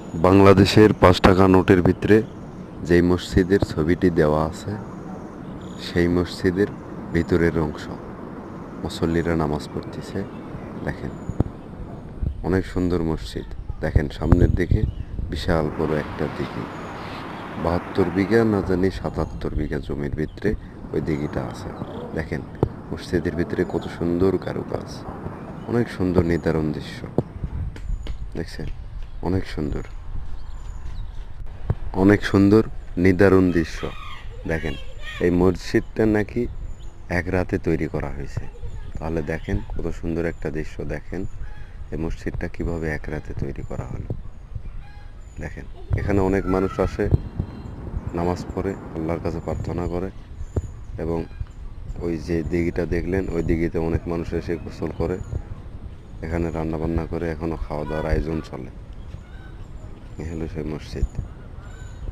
বাংলাদেশের ৫ টাকা নোটের ভিতরে যেই মসজিদের ছবিটি দেওয়া আছে সেই মসজিদের ভিতরের অংশ। মুসল্লিরা নামাজ পড়তেছে, দেখেন অনেক সুন্দর মসজিদ। দেখেন সামনের দিকে বিশাল বড় একটা দিঘি, ৭২ বিঘা না জানি ৭৭ বিঘা জমির ভিতরে ওই দিঘিটা আছে। দেখেন মসজিদের ভিতরে কত সুন্দর কারুকাজ, অনেক সুন্দর নিদারুণ দৃশ্য। দেখছেন অনেক সুন্দর, অনেক সুন্দর নিদারুণ দৃশ্য। দেখেন এই মসজিদটা নাকি এক রাতে তৈরি করা হয়েছে। তাহলে দেখেন কত সুন্দর একটা দৃশ্য। দেখেন এই মসজিদটা কিভাবে এক রাতে তৈরি করা হলো। দেখেন এখানে অনেক মানুষ আসে, নামাজ পড়ে, আল্লাহর কাছে প্রার্থনা করে, এবং ওই যে দিঘিটা দেখলেন ওই দিঘিতে অনেক মানুষ এসে গোসল করে, এখানে রান্না বান্না করে, এখনও খাওয়া দাওয়ার আয়োজন চলে। এ হলো সেই মসজিদ।